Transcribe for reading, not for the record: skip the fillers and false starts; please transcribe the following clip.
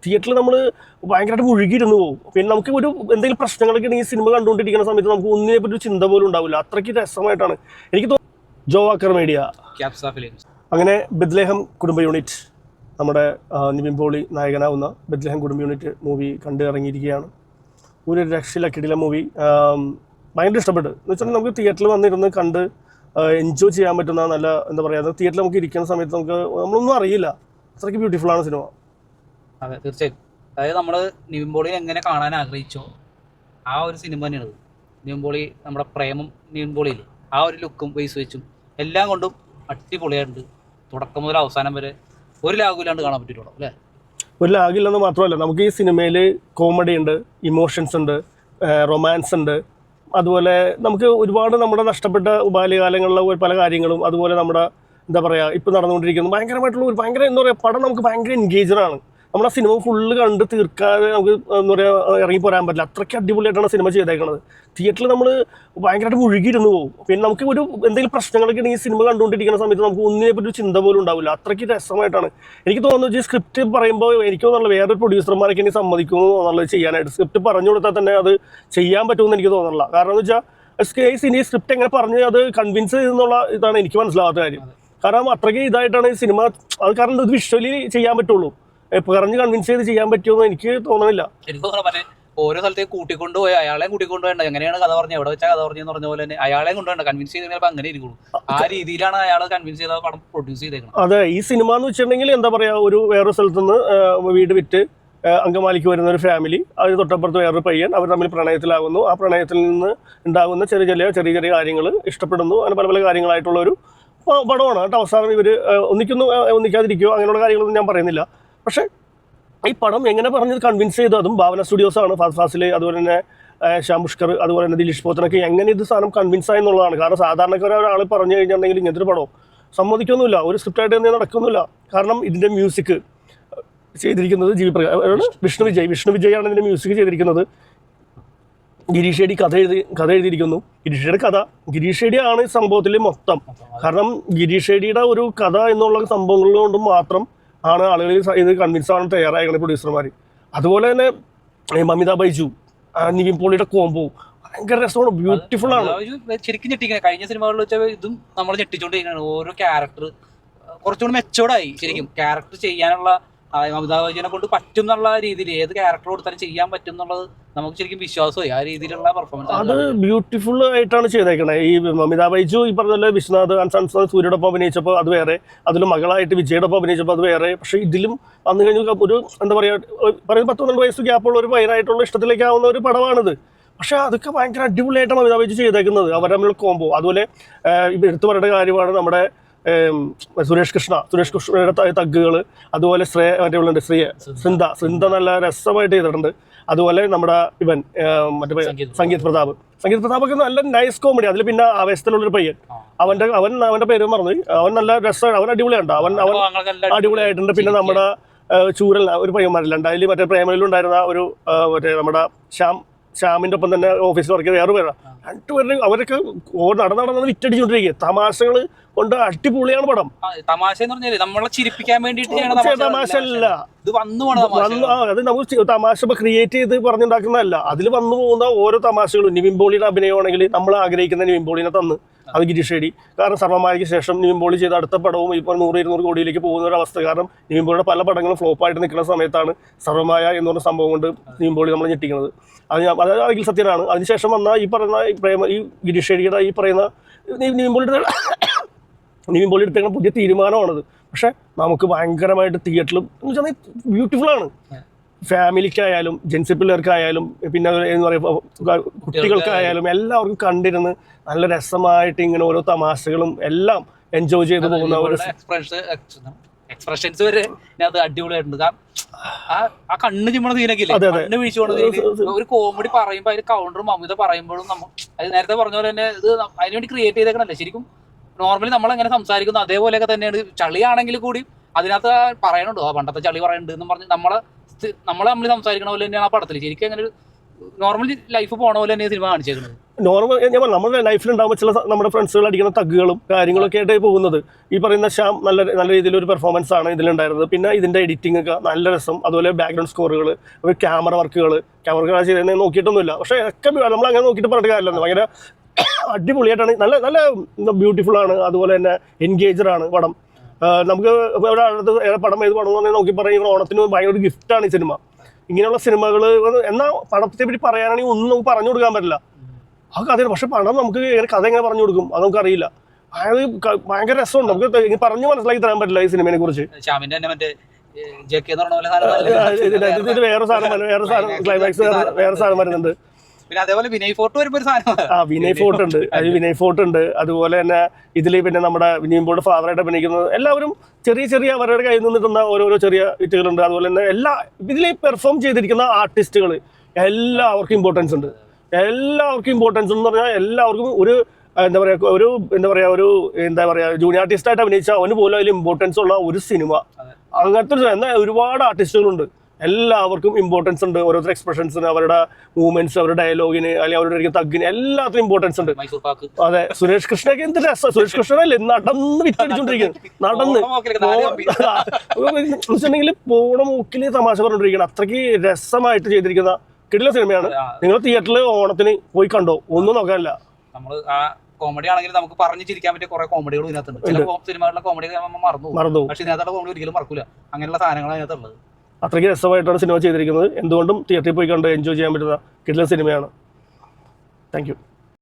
തിയേറ്ററിൽ നമ്മൾ ഭയങ്കരമായിട്ട് മുഴുകിയിരുന്നു പോകും. പിന്നെ നമുക്ക് ഒരു എന്തെങ്കിലും പ്രശ്നങ്ങളൊക്കെ ഈ സിനിമ കണ്ടുകൊണ്ടിരിക്കുന്ന സമയത്ത് നമുക്ക് ഒന്നിനെ പറ്റി ഒരു ചിന്ത പോലും ഉണ്ടാവില്ല. അത്രയ്ക്ക് രസമായിട്ടാണ് എനിക്ക് ജോ വാക്കർ മീഡിയ. അങ്ങനെ ബെത്ലഹേം കുടുംബ യൂണിറ്റ്, നമ്മുടെ നിവിൻ പോളി നായകനാവുന്ന ബെത്ലഹേം കുടുംബ യൂണിറ്റ് മൂവി കണ്ട് ഇറങ്ങിയിരിക്കുകയാണ്. ഒരു രക്ഷയില്ല, കിടില മൂവി. ഭയങ്കര ഇഷ്ടപ്പെട്ടു എന്ന് വെച്ചാൽ നമുക്ക് തിയേറ്ററിൽ വന്നിരുന്ന് കണ്ട് എൻജോയ് ചെയ്യാൻ പറ്റുന്ന നല്ല, എന്താ പറയുക, തിയേറ്ററിൽ നമുക്ക് ഇരിക്കുന്ന സമയത്ത് നമ്മളൊന്നും അറിയില്ല, അത്രയ്ക്ക് ബ്യൂട്ടിഫുൾ ആണ് സിനിമ. അതെ, തീർച്ചയായും. അതായത് നമ്മൾ നിവിൻ പോളിയെ എങ്ങനെ കാണാൻ ആഗ്രഹിച്ചോ ആ ഒരു സിനിമ തന്നെയാണ് നിവിൻ പോളി. നമ്മുടെ പ്രേമം നിവിൻ പോളിയില്ലേ, ആ ഒരു ലുക്കും ബേസ് വെച്ചും എല്ലാം കൊണ്ടും അടിപൊളിയായിട്ടുണ്ട്. തുടക്കം മുതൽ അവസാനം വരെ ഒരു ലാഗില്ലാണ്ട് കാണാൻ പറ്റിയിട്ടുള്ളൂ അല്ലേ? ഒരു ലാഗില്ലെന്ന് മാത്രമല്ല, നമുക്ക് ഈ സിനിമയിൽ കോമഡി ഉണ്ട്, ഇമോഷൻസ് ഉണ്ട്, റൊമാൻസ് ഉണ്ട്. അതുപോലെ നമുക്ക് ഒരുപാട് നമ്മുടെ നഷ്ടപ്പെട്ട ബാല്യകാലങ്ങളിലെ പല കാര്യങ്ങളും, അതുപോലെ നമ്മുടെ എന്താ പറയുക ഇപ്പോൾ നടന്നുകൊണ്ടിരിക്കുന്നത് ഭയങ്കരമായിട്ടുള്ള ഒരു ഭയങ്കര എന്താ പറയുക പടം നമുക്ക് ഭയങ്കര എൻഗേജറാണ്. നമ്മുടെ സിനിമ ഫുള്ള് കണ്ട് തീർക്കാതെ നമുക്ക് എന്താ പറയുക ഇറങ്ങി പോരാൻ പറ്റില്ല. അത്രയ്ക്ക് അടിപൊളിയായിട്ടാണ് സിനിമ ചെയ്തേക്കുന്നത്. തിയേറ്ററിൽ നമ്മൾ ഭയങ്കരമായിട്ട് മുഴുകിയിരുന്നു പോകും. പിന്നെ നമുക്ക് ഒരു എന്തെങ്കിലും പ്രശ്നങ്ങളൊക്കെ ഈ സിനിമ കണ്ടുകൊണ്ടിരിക്കുന്ന സമയത്ത് നമുക്ക് ഒന്നിനെ പറ്റി ഒരു ചിന്ത പോലും ഉണ്ടാവില്ല. അത്രയ്ക്ക് രസമായിട്ടാണ്. എനിക്ക് തോന്നുന്നു സ്ക്രിപ്റ്റ് പറയുമ്പോൾ എനിക്ക് തോന്നുന്നില്ല വേറൊരു പ്രൊഡ്യൂസർമാരൊക്കെ ഇനി സമ്മതിക്കുമോ എന്നുള്ളത് ചെയ്യാനായിട്ട്. സ്ക്രിപ്റ്റ് പറഞ്ഞു കൊടുത്താൽ തന്നെ അത് ചെയ്യാൻ പറ്റുമെന്ന് എനിക്ക് തോന്നുന്നില്ല. കാരണം എന്ന് വെച്ചാൽ ഈ സ്ക്രിപ്റ്റ് എങ്ങനെ പറഞ്ഞ് അത് കൺവിൻസ് ചെയ്തെന്നുള്ള ഇതാണ് എനിക്ക് മനസ്സിലാവാത്ത കാര്യം. കാരണം അത്രയ്ക്ക് ഇതായിട്ടാണ് ഈ സിനിമ. അത് കാരണം ഇത് വിഷ്വലി ചെയ്യാൻ പറ്റുള്ളൂ, പറഞ്ഞ് കൺവിൻസ് ചെയ്ത് ചെയ്യാൻ പറ്റുമെന്ന് എനിക്ക് തോന്നുന്നില്ല. എനിക്ക് തോന്നുന്നു ഓരോ സ്ഥലത്തേക്ക് കൂട്ടിക്കൊണ്ടുപോയി അയാളെ കൂട്ടിക്കൊണ്ടുപോകേണ്ട, എങ്ങനെയാണ് കഥ പറഞ്ഞത്, എവിടെ വെച്ചാൽ കഥ പറഞ്ഞെന്ന് പറഞ്ഞ പോലെ തന്നെ അയാളെ കൊണ്ടുപോകേണ്ട, കൺവിൻസ് ചെയ്ത് കഴിഞ്ഞാൽ അങ്ങനെ ഇരിക്കുള്ളൂ. ആ രീതിയിലാണ് അയാൾ കൺവിൻസ് ചെയ്ത പടം പ്രൊഡ്യൂസ് ചെയ്തേക്കുന്നത്. അതെ, ഈ സിനിമ എന്ന് വെച്ചിട്ടുണ്ടെങ്കിൽ എന്താ പറയുക, ഒരു വേറൊരു സ്ഥലത്തുനിന്ന് വീട് വിറ്റ് അങ്കമാലിക്ക് വരുന്ന ഒരു ഫാമിലി, അതിന് തൊട്ടപ്പുറത്ത് വേറൊരു പയ്യൻ, അവർ തമ്മിൽ പ്രണയത്തിലാകുന്നു. ആ പ്രണയത്തിൽ നിന്ന് ഉണ്ടാകുന്ന ചെറിയ ചെറിയ കാര്യങ്ങൾ ഇഷ്ടപ്പെടുന്നു. അങ്ങനെ പല പല കാര്യങ്ങളായിട്ടുള്ളൊരു പടമാണ് കേട്ടോ. അവസാനം ഇവർ ഒന്നിക്കാതിരിക്കുകയോ അങ്ങനെയുള്ള കാര്യങ്ങളൊന്നും ഞാൻ പറയുന്നില്ല. പക്ഷേ ഈ പടം എങ്ങനെ പറഞ്ഞത് കൺവിൻസ് ചെയ്തു, അതും ഭാവന സ്റ്റുഡിയോസാണ്, ഫാസിൽ, അതുപോലെ തന്നെ ശ്യാം പുഷ്കർ, അതുപോലെ തന്നെ ദിലീഷ് പോത്തനൊക്കെ എങ്ങനെ ഇത് സാധനം കൺവിൻസ് ആയി എന്നുള്ളതാണ്. കാരണം സാധാരണക്കാരൊരാൾ പറഞ്ഞു കഴിഞ്ഞിട്ടുണ്ടെങ്കിൽ ഇങ്ങനത്തെ ഒരു പടം സമ്മതിക്കൊന്നുമില്ല, ഒരു സ്ക്രിപ്റ്റായിട്ട് തന്നെ നടക്കുന്നില്ല. കാരണം ഇതിൻ്റെ മ്യൂസിക് ചെയ്തിരിക്കുന്നത് വിഷ്ണു വിജയാണ് ഇതിൻ്റെ മ്യൂസിക് ചെയ്തിരിക്കുന്നത്. ഗിരീഷ് ഷേഡി കഥ എഴുതിയിരിക്കുന്നു. ഗിരീഷ് ഷേഡിയാണ് ഈ സംഭവത്തിൽ മൊത്തം. കാരണം ഗിരീഷ് ഷേഡിയുടെ ഒരു കഥ എന്നുള്ള സംഭവങ്ങൾ കൊണ്ട് മാത്രം ആണ് ആളുകൾ ഇത് കൺവിൻസ് ആവാൻ തയ്യാറായിരിക്കുന്നത് പ്രൊഡ്യൂസർമാർ. അതുപോലെ തന്നെ മമിത ബൈജു, നിവിൻ പോളിയുടെ കോംബോ ഭയങ്കര രസമാണ്, ബ്യൂട്ടിഫുൾ ആണ്. ശരിക്കും ഞെട്ടിക്കുന്നത് കഴിഞ്ഞ സിനിമകളിൽ വെച്ചാൽ ഇതും നമ്മൾ ഞെട്ടിച്ചോണ്ടിരിക്കുകയാണ്. ഓരോ ക്യാരക്ടർ കുറച്ചുകൂടി മെച്ചോർഡായി. ശരിക്കും ക്യാരക്ടർ ചെയ്യാനുള്ള മമിതാ ബൈജുവിനെ കൊണ്ട് പറ്റും എന്നുള്ള രീതിയിൽ ഏത് ക്യാരക്ടർ കൊടുത്താലും ചെയ്യാൻ പറ്റും എന്നുള്ളത് നമുക്ക് ശരിക്കും വിശ്വാസമായി. ആ രീതിയിലുള്ള പെർഫോമൻസ് അത് ബ്യൂട്ടിഫുൾ ആയിട്ടാണ് ചെയ്തേക്കണേ. ഈ മമിതാ ബൈജു ഈ പറഞ്ഞ വിശ്വനാഥ് സൂര്യയോടൊപ്പം അഭിനയിച്ചപ്പോൾ അത് വേറെ, അതിലും മകളായിട്ട് വിജയോടൊപ്പം അഭിനയിച്ചപ്പോൾ അത് വേറെ. പക്ഷേ ഇതിലും വന്നു കഴിഞ്ഞാൽ ഒരു എന്താ പറയുക, 10-12 വയസ്സ് ഗ്യാപ്പുള്ള ഒരു പയ്യനായിട്ടുള്ള ഇഷ്ടത്തിലേക്കാവുന്ന ഒരു പടമാണിത്. പക്ഷേ അതൊക്കെ ഭയങ്കര അടിപൊളിയായിട്ടാണ് മമിതാ ബൈജു ചെയ്തേക്കുന്നത്, അവർ തമ്മിലുള്ള കോംബോ. അതുപോലെ എടുത്തു പറയേണ്ട കാര്യമാണ് നമ്മുടെ സുരേഷ് കൃഷ്ണയുടെ തഗ്ഗുകൾ. അതുപോലെ സൃന്ദ നല്ല രസമായിട്ട് ചെയ്തിട്ടുണ്ട്. അതുപോലെ നമ്മുടെ സംഗീത് പ്രതാപൊക്കെ നല്ല നൈസ് കോമഡി. അതിൽ പിന്നെ ആവേശത്തിലുള്ളൊരു പയ്യൻ, അവന്റെ പേര് മറന്നു, അവൻ നല്ല രസമാണ്, അവൻ അടിപൊളിയുണ്ട്, അവൻ അടിപൊളിയായിട്ടുണ്ട്. പിന്നെ നമ്മുടെ ചൂരൽ ഒരു പയ്യന്മാരില്ല, അതിൽ പ്രേമയിലുണ്ടായിരുന്ന ഒരു നമ്മുടെ ശ്യാമിന്റെ ഒപ്പം തന്നെ ഓഫീസിൽ വർക്ക് ചെയ്ത വേറെ പേരാണ്. രണ്ടുപേരും അവരൊക്കെ നടന്ന് വിറ്റടിച്ചുകൊണ്ടിരിക്കുക. തമാശകൾ കൊണ്ട് അടിപൊളിയാണ് പടം. തമാശ നമ്മളെ ചിരിപ്പിക്കാൻ വേണ്ടിയിട്ട് തമാശ അല്ല, അത് നമുക്ക് തമാശ ക്രിയേറ്റ് ചെയ്ത് പറഞ്ഞുണ്ടാക്കുന്നതല്ല. അതിൽ വന്നു പോകുന്ന ഓരോ തമാശകളും. നിവിൻ പോളിയുടെ അഭിനയമാണെങ്കിൽ നമ്മൾ ആഗ്രഹിക്കുന്ന നിവിൻ പോളിനെ തന്ന് അത് ഗിരീഷ് ഷേഡി. കാരണം സർവ്വമായയ്ക്ക് ശേഷം നിവിൻ പോളി ചെയ്ത അടുത്ത പടവും ഇപ്പോൾ 100-200 കോടിയിലേക്ക് പോകുന്ന ഒരു അവസ്ഥ. കാരണം നിവിൻ പോളിയുടെ പല പടങ്ങളും ഫ്ലോപ്പായിട്ട് നിൽക്കുന്ന സമയത്താണ് സർവ്വമായ എന്ന് പറഞ്ഞ സംഭവം കൊണ്ട് നിവിൻ പോളി നമ്മൾ ഞെട്ടിക്കുന്നത്. അത് അഖിൽ സത്യനാണ്. അതിനുശേഷം വന്ന ഈ പറയുന്ന ഈ ഗിരീഷ് ഷേഡിയുടെ ഈ പറയുന്ന നിവിൻ പോളി എടുത്തേക്കുന്ന പുതിയ തീരുമാനമാണത്. പക്ഷെ നമുക്ക് ഭയങ്കരമായിട്ട് തിയേറ്ററിൽ ബ്യൂട്ടിഫുൾ ആണ്. ഫാമിലിക്കായാലും ജെൻസി പിള്ളേർക്കായാലും പിന്നെ എന്ന് പറയുമ്പോൾ കുട്ടികൾക്കായാലും എല്ലാവർക്കും കണ്ടിരുന്ന് നല്ല രസമായിട്ട് ഇങ്ങനെ ഓരോ തമാശകളും എല്ലാം എൻജോയ് ചെയ്ത് പോകുന്ന ഒരു എക്സ്പ്രഷൻസ് വരെ അടിപൊളിയായിട്ടുണ്ട്. ആ കണ്ണ് ചിമ്മണ സീനൊക്കെ കണ്ണ് വീഴ്ച ഒരു കോമഡി പറയുമ്പോൾ അതിൽ കൗണ്ടർ മമിത പറയുമ്പോഴും അത് നേരത്തെ പറഞ്ഞ പോലെ തന്നെ ഇത് അതിനുവേണ്ടി ക്രിയേറ്റ് ചെയ്തേക്കണല്ലേ. ശരിക്കും നോർമലി നമ്മളെങ്ങനെ സംസാരിക്കുന്നു അതേപോലെയൊക്കെ തന്നെയാണ്. ചളിയാണെങ്കിൽ കൂടി അതിനകത്ത് പറയണുണ്ടോ പണ്ടത്തെ ചളി പറയുന്നുണ്ട് എന്ന് പറഞ്ഞ് നമ്മളെ സംസാരിക്കണ പോലെ തന്നെയാണ് ആ പടത്തിൽ. ശരിക്കും അങ്ങനെ ഒരു നോർമലി ലൈഫ് പോണ പോലെ തന്നെ സിനിമ കാണിച്ചേക്കുന്നത്. നോർമൽ ഞാൻ പറഞ്ഞു നമ്മുടെ ലൈഫിലുണ്ടാകുമ്പോൾ ചില നമ്മുടെ ഫ്രണ്ട്സുകൾ അടിക്കുന്ന തഗ്ഗുകളും കാര്യങ്ങളൊക്കെ ആയിട്ട് പോകുന്നത്. ഈ പറയുന്ന ശ്യാം നല്ല നല്ല രീതിയിലൊരു പെർഫോമൻസ് ആണ് ഇതിലുണ്ടായിരുന്നത്. പിന്നെ ഇതിൻ്റെ എഡിറ്റിംഗ് ഒക്കെ നല്ല രസം, അതുപോലെ ബാക്ക്ഗ്രൗണ്ട് സ്കോറുകൾ, ക്യാമറ വർക്കുകൾ ചെയ്ത് നോക്കിയിട്ടൊന്നുമില്ല. പക്ഷേ ഒക്കെ നമ്മൾ അങ്ങനെ നോക്കിയിട്ട് പറഞ്ഞിട്ട് കാര്യമില്ല, ഭയങ്കര അടിപൊളിയായിട്ടാണ്, നല്ല നല്ല ബ്യൂട്ടിഫുൾ ആണ്. അതുപോലെ തന്നെ എൻഗേജഡ് ആണ് പടം. നമുക്ക് ഒരാളത് പടം ഏത് പടം എന്ന് നോക്കി പറയും ഓണത്തിന് ഭയങ്കര ഒരു ഗിഫ്റ്റാണ് ഈ സിനിമ. ഇങ്ങനെയുള്ള സിനിമകൾ എന്നാൽ പടത്തെ പറ്റി പറയാനാണെങ്കിൽ ഒന്നും നമുക്ക് പറഞ്ഞു കൊടുക്കാൻ പറ്റില്ല, ആ കഥയാണ്. പക്ഷെ പടം നമുക്ക് കഥ എങ്ങനെ പറഞ്ഞു കൊടുക്കും അത് നമുക്കറിയില്ല. അതായത് ഭയങ്കര രസമുണ്ട്, നമുക്ക് പറഞ്ഞു മനസ്സിലാക്കി തരാൻ പറ്റില്ല ഈ സിനിമയെ കുറിച്ച്. ഇത് വേറെ സാധനം ക്ലൈമാക്സ് വേറെ സാധനം വരുന്നുണ്ട്. പിന്നെ അതേപോലെ വിനയ് ഫോർട്ട് വരുമ്പോൾ ഒരു സാധനം, വിനയ് ഫോർട്ട് ഉണ്ട്, വിനയ് ഫോർട്ട് ഉണ്ട്. അതുപോലെ തന്നെ ഇതിൽ പിന്നെ നമ്മുടെ വിനയ് ഫാദറായിട്ട് അഭിനയിക്കുന്നത് എല്ലാവരും ചെറിയ ചെറിയ അവരുടെ കയ്യിൽ നിന്നിട്ടുന്ന ഓരോരോ ചെറിയ വിറ്റുകളുണ്ട്. അതുപോലെ തന്നെ ഇതിൽ പെർഫോം ചെയ്തിരിക്കുന്ന ആർട്ടിസ്റ്റുകൾ എല്ലാവർക്കും ഇമ്പോർട്ടൻസ് ഉണ്ട്. എല്ലാവർക്കും ഇമ്പോർട്ടൻസ് എന്ന് പറഞ്ഞാൽ എല്ലാവർക്കും ഒരു എന്താ പറയുക ജൂനിയർ ആർട്ടിസ്റ്റായിട്ട് അഭിനയിച്ച അവന് പോലും അതിൽ ഇമ്പോർട്ടൻസ് ഉള്ള ഒരു സിനിമ അങ്ങനത്തെ എന്നാൽ ഒരുപാട് ആർട്ടിസ്റ്റുകളുണ്ട്. എല്ലാവർക്കും ഇമ്പോർട്ടൻസ് ഉണ്ട്. ഓരോരുത്തർ എക്സ്പ്രഷൻസിന്, അവരുടെ മൂവ്മെന്റ്സ്, അവരുടെ ഡയലോഗിന്, അല്ലെങ്കിൽ അവരുടെ തഗ്ഗിന് എല്ലാത്തിനും ഇമ്പോർട്ടൻസ് ഉണ്ട്. അതെ, സുരേഷ് കൃഷ്ണയൊക്കെ എന്ത് രസം. സുരേഷ് കൃഷ്ണനല്ലേ നടന്ന് വിറ്റടിച്ചോണ്ടിരിക്കുന്നത്, നടന്ന് വെച്ചിട്ടുണ്ടെങ്കിൽ പോണ മൂക്കില് തമാശ പറഞ്ഞോണ്ടിരിക്കണം. അത്രയ്ക്ക് രസമായിട്ട് ചെയ്തിരിക്കുന്ന കിടില സിനിമയാണ്. നിങ്ങൾ തിയേറ്ററിൽ ഓണത്തിന് പോയി കണ്ടോ, ഒന്നും നോക്കാനില്ല. നമ്മള് ആ കോമഡി ആണെങ്കിൽ നമുക്ക് പറഞ്ഞു ചിരിക്കാൻ പറ്റിയ കുറെ കോമഡികൾ ഇതിനകത്തുണ്ട്. ചില സിനിമകളിലെ കോമഡി മറന്നു, പക്ഷെ ഇതിനകത്തുള്ള കോമഡി ഒരിക്കലും മറക്കൂല. അങ്ങനെയുള്ള സാധനങ്ങളാണ് അതിനകത്തുള്ളത്. അത്രയ്ക്ക് രസമായിട്ടാണ് സിനിമ ചെയ്തിരിക്കുന്നത്. എന്തുകൊണ്ടും തിയേറ്ററിൽ പോയി കണ്ട് എൻജോയ് ചെയ്യാൻ പറ്റുന്ന കിടിലൻ സിനിമയാണ്. Thank you.